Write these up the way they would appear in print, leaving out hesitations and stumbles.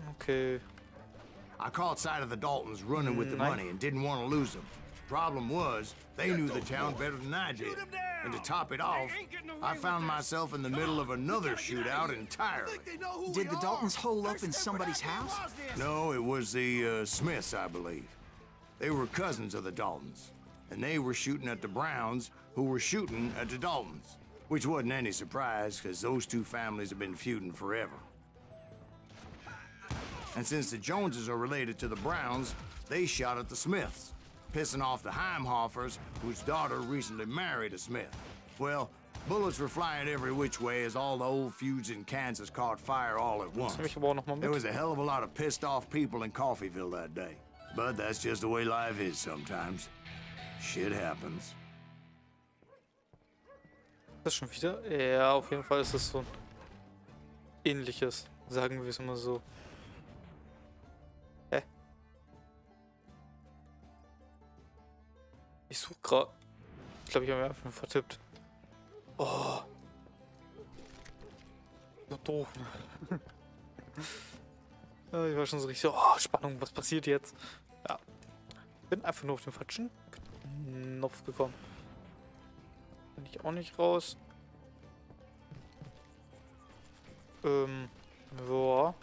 Okay. I caught sight of the Daltons running with the money and didn't want to lose them. Problem was, they knew the town better than I did. And to top it off, I found myself in the middle of another shootout entirely. Did the Daltons hole up in somebody's house? No, it was the Smiths, I believe. They were cousins of the Daltons. And they were shooting at the Browns, who were shooting at the Daltons. Which wasn't any surprise, because those two families have been feuding forever. And since the Joneses are related to the Browns, they shot at the Smiths, pissing off the Heimhoffers, whose daughter recently married a Smith. Well, bullets were flying every which way as all the old feuds in Kansas caught fire all at once. There was a hell of a lot of pissed off people in Coffeyville that day. But that's just the way life is sometimes. Shit happens. Das schon wieder? Ja, auf jeden Fall ist es so ein ähnliches, sagen wir es mal so. Hä? Ich suche gerade. Ich glaube, ich habe mich einfach nur vertippt. Oh. So doof. Ja, ich war schon so richtig so, oh, Spannung, was passiert jetzt? Ja. Bin einfach nur auf den falschen Knopf gekommen. Bin ich auch nicht raus. Ja.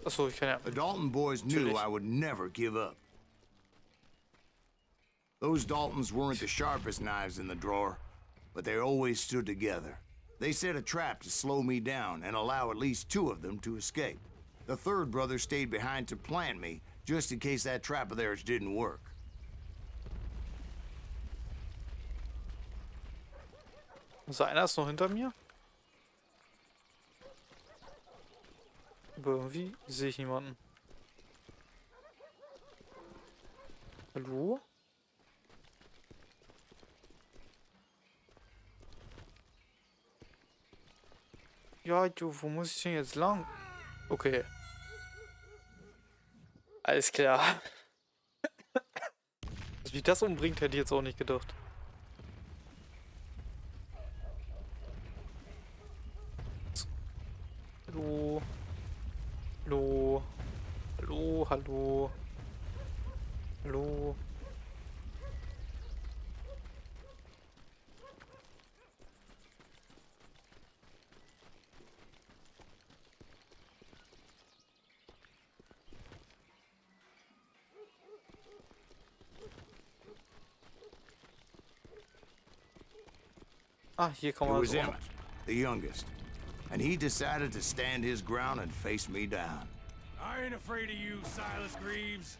Achso, ich kann ja. The Dalton boys knew I would never give up. Those Daltons weren't the sharpest knives in the drawer, but they always stood together. They set a trap to slow me down and allow at least two of them to escape. The third brother stayed behind to plant me, just in case that trap of theirs didn't work. Also einer ist noch hinter mir. Aber irgendwie sehe ich niemanden. Hallo? Ja, du, wo muss ich denn jetzt lang? Okay. Alles klar. Dass mich das umbringt, hätte ich jetzt auch nicht gedacht. Hallo. Hallo. Hallo, hallo. Hallo. Ah, hier kann It man was so. Emmett, the youngest, and he decided to stand his ground and face me down. I ain't afraid of you, Silas Greaves.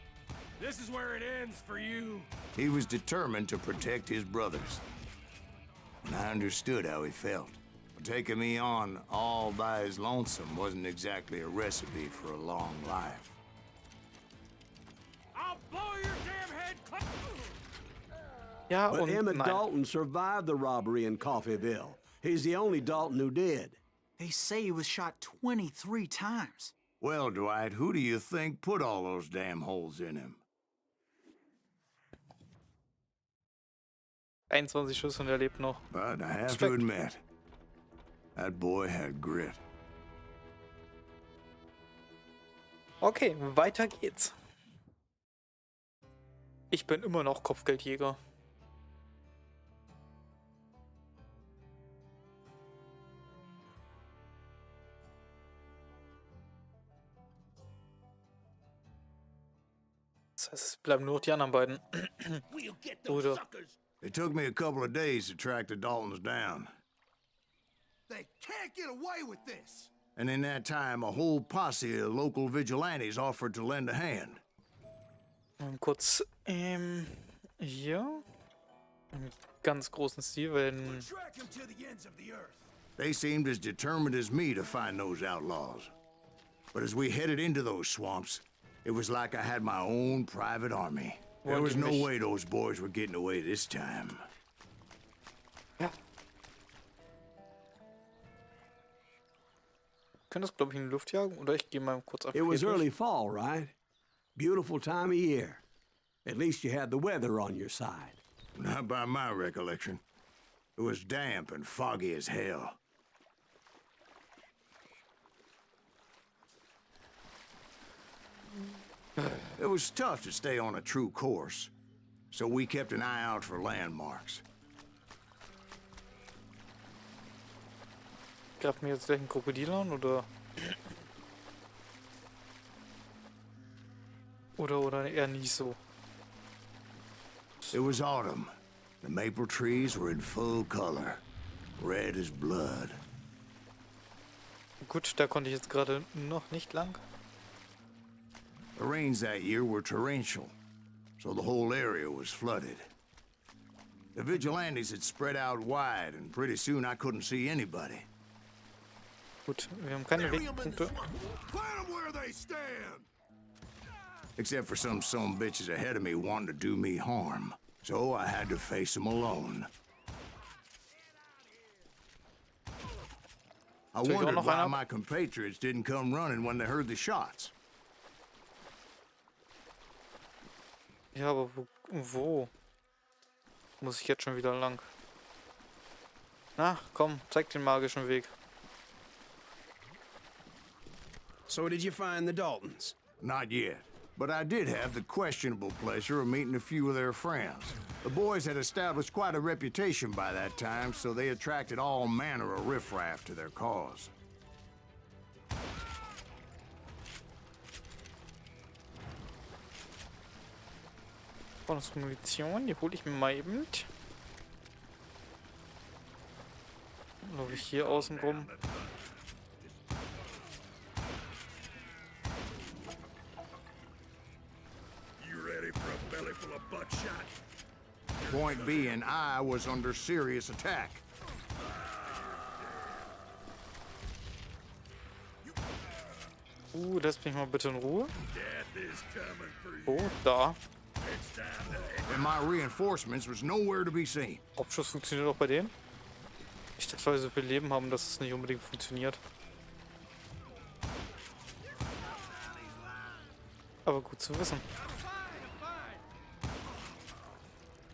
This is where it ends for you. He was determined to protect his brothers. And I understood how he felt. Taking me on all by his lonesome wasn't exactly a recipe for a long life. I'll blow your damn head clean. Ja, But und Emmett nein. Dalton survived the robbery in Coffeyville. He's the only Dalton who did. They say he was shot 23 times. Well, Dwight, who do you think put all those damn holes in him? 21 Schuss und er lebt noch. But I have to admit, that boy had grit. Okay, weiter geht's. Ich bin immer noch Kopfgeldjäger. Das heißt, es bleiben nur noch die anderen beiden. We'll get Bruder. suckers. It took me a couple of days to track the Daltons down. They can't get away with this! And in that time, a whole posse of local vigilantes offered to lend a hand. Kurz, hier. Im ganz großen Stil, wenn. Track them to the ends of the earth. They seemed as determined as me to find those outlaws. But as we headed into those swamps, it was like I had my own private army. There was no way those boys were getting away this time. Ja. Können das, glaube ich, in die Luft jagen? Oder ich gehe mal kurz auf. It was early fall, right? Beautiful time of year. At least you had the weather on your side. Not by my recollection. It was damp and foggy as hell. It was tough to stay on a true course, so we kept an eye out for landmarks. Greift mir jetzt gleich ein Krokodil an, oder? Oder eher nicht so. It was autumn. The maple trees were in full color, red as blood. Gut, da konnte ich jetzt gerade noch nicht lang. The rains that year were torrential, so the whole area was flooded. The vigilantes had spread out wide, and pretty soon I couldn't see anybody. Gut, wir haben keine Wegpunkte. Plant them where they stand! Except for some bitches ahead of me wanting to do me harm. So I had to face them alone. I Soll ich auch wondered noch why einer? my compatriots didn't come running when they heard the shots. Ja, aber wo? Muss ich jetzt schon wieder lang? Na, komm, zeig den magischen Weg. So did you find the Daltons? Not yet. But I did have the questionable pleasure of meeting a few of their friends. The boys had established quite a reputation by that time, so they attracted all manner of riffraff to their cause. Munition, die hole ich mir mal eben. Laufe ich hier außen rum. You ready for a belly full of buckshot? Point being, I was under serious attack. Lässt mich mal bitte in Ruhe. Death is coming for you. Oh, da. It's time to And my reinforcements was nowhere to be seen. Abschuss funktioniert auch bei denen. Ich dachte, weil sie so viel Leben haben, dass es nicht unbedingt funktioniert. Aber gut zu wissen.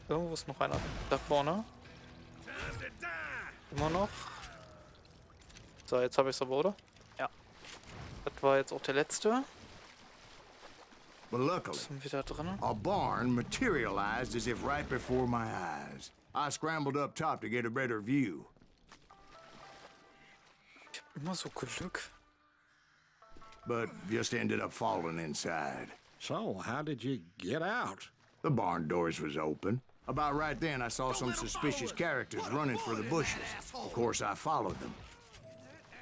Irgendwo ist noch einer. Da vorne. Immer noch. So, jetzt habe ich es aber, oder? Ja. Das war jetzt auch der letzte. But luckily, Sind wir da drin? a barn materialized as if right before my eyes. I scrambled up top to get a better view. Ich hab immer so Glück. But just ended up falling inside. So, how did you get out? The barn doors was open. About right then, I saw some suspicious characters running for the bushes. Of course, I followed them.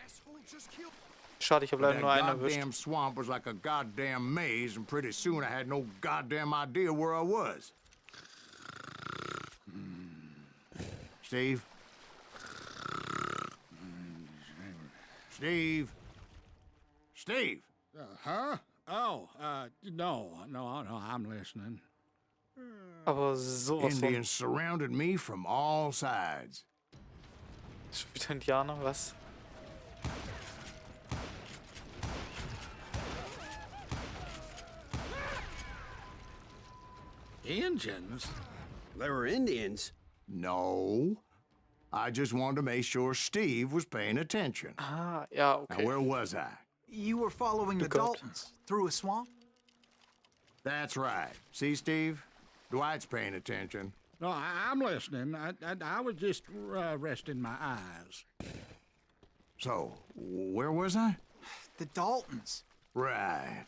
Asshole just killed. Schade, ich habe leider That nur einen erwischt. goddamn swamp was like a goddamn maze, and pretty soon I had no goddamn idea where I was. Steve? Steve? Steve? Huh? Oh, no, I'm listening. Aber sowas von. Indians surrounded me from all sides. Schon wieder Indianer, was? Indians? They were Indians. No. I just wanted to make sure Steve was paying attention. Ah, ja, Now, okay. where was I? You were following the Good. Daltons through a swamp? That's right. See, Steve? Dwight's paying attention. No, I'm listening. I was just resting my eyes. So, where was I? The Daltons. Right.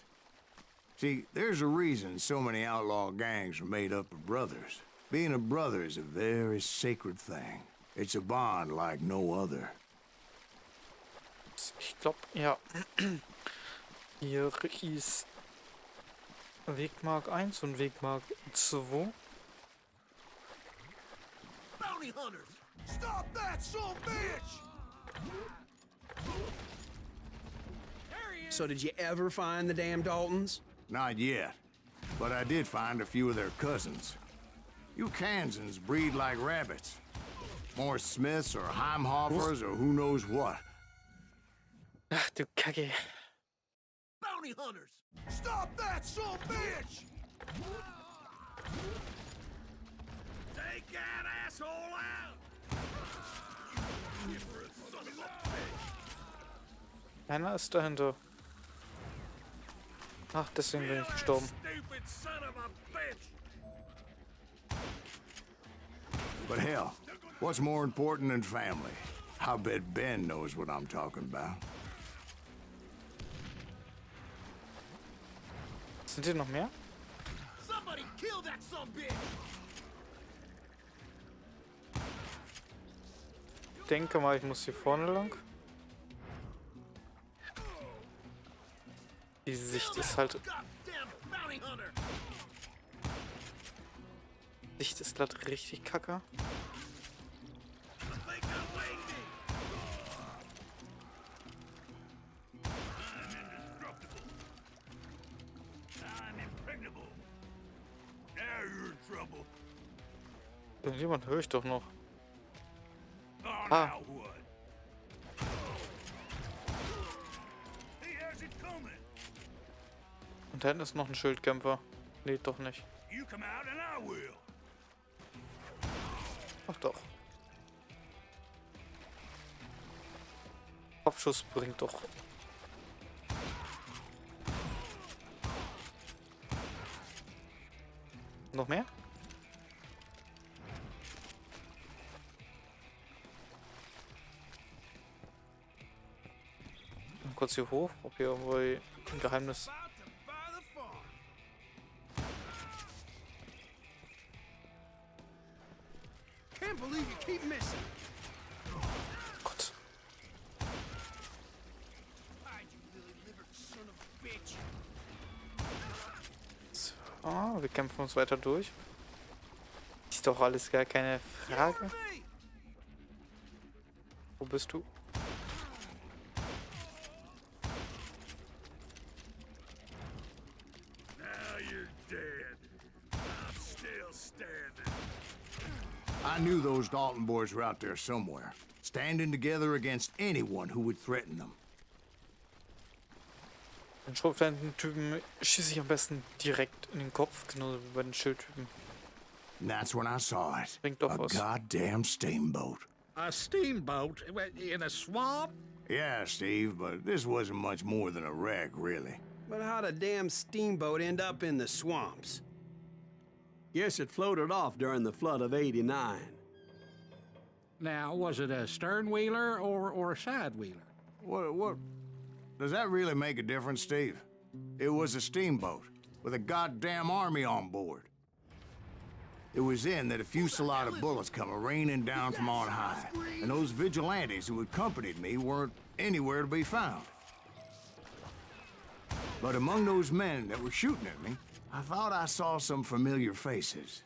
See, there's a reason so many outlaw gangs are made up of brothers. Being a brother is a very sacred thing. It's a bond like no other. Ich glaube, ja. Hier ist Wegmark 1 und Wegmark 2. Bounty hunters! Stop that son bitch! So did you ever find the damn Daltons? Not yet, but I did find a few of their cousins. You Kansans breed like rabbits. More Smiths or Heimhoffers or who knows what. Ach du Kacke. Bounty hunters! Stop that son bitch! take that asshole out. Einer ist dahinter. Ach, deswegen bin ich gestorben. Stupid son of a bitch! But hell, what's more important than family? I bet Ben knows what I'm talking about. Sind hier noch mehr? Somebody kill that sumbitch! Ich denke mal, ich muss hier vorne lang. Die Sicht ist halt... Goddamn bounty hunter! Sicht ist glatt richtig kacke. They got away me! I'm impregnable. Now you're in trouble. Irgendjemand höre ich doch noch. Oh, Ah. now what? He has it coming. Und da hinten ist noch ein Schildkämpfer. Nee, doch nicht. You come out and I will. Ach doch. Kopfschuss bringt doch. Noch mehr? Mal kurz hier hoch, ob hier irgendwo ein Geheimnis. About to buy the farm! Can't believe you keep missing. Gott. Hide, you lily-livered son of a bitch! So, wir kämpfen uns weiter durch. Ist doch alles gar keine Frage. Me! Wo bist du? Now you're dead. I'm still standing. I knew those Dalton boys were out there somewhere, standing together against anyone who would threaten them. Den schrotflinten Typen schieße ich am besten direkt in den Kopf, genauso wie bei den Schildtypen. And that's when I saw it. Bringt doch A was. goddamn steamboat. A steamboat in a swamp? Yeah, Steve, but this wasn't much more than a wreck, really. But how'd a damn steamboat end up in the swamps? Guess it floated off during the flood of '89. Now, was it a stern wheeler or a side wheeler? What? Does that really make a difference, Steve? It was a steamboat with a goddamn army on board. It was then that a fusillade of bullets come raining down from on high, and those vigilantes who accompanied me weren't anywhere to be found. But among those men that were shooting at me, I thought I saw some familiar faces.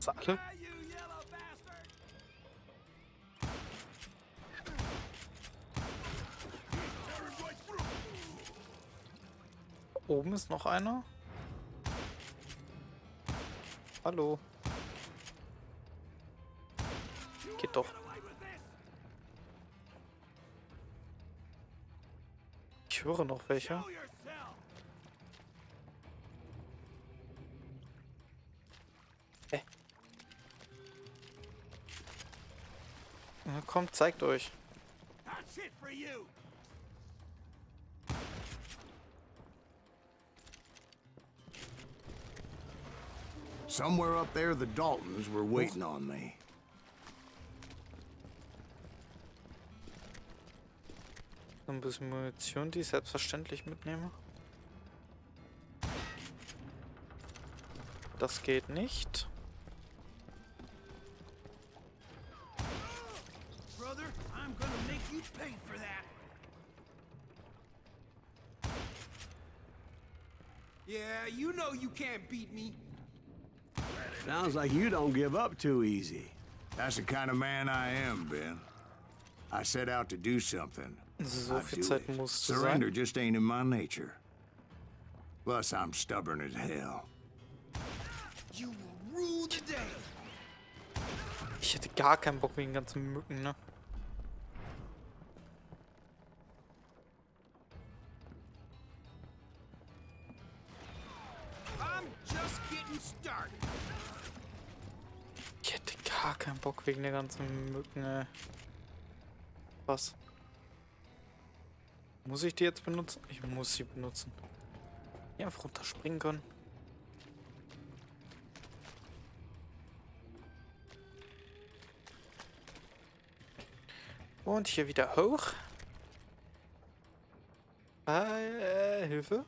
Ist alle? You yellow bastard! Oben ist noch einer. Hallo. Geht doch. Ich höre noch welche. Show yourself! Na, kommt, zeigt euch. That's it for you! Somewhere up there, the Daltons were waiting on me. Ein bisschen Munition, die ich selbstverständlich mitnehme. Das geht nicht. Brother, I'm gonna make you pay for that! Yeah, you know you can't beat me. Sounds like you don't give up too easy. That's the kind of man I am, Ben. I set out to do something. So I viel do Zeit it. muss sein. Surrender just ain't in my nature. Plus, I'm stubborn as hell. You will rule the day! Ich hätte gar keinen Bock wegen den ganzen Mücken, ne? I'm just getting started! Ich hätte gar gar keinen Bock wegen der ganzen Mücken, ey. Was? Muss ich die jetzt benutzen? Ich muss sie benutzen. Hier einfach runterspringen können. Und hier wieder hoch. Hilfe.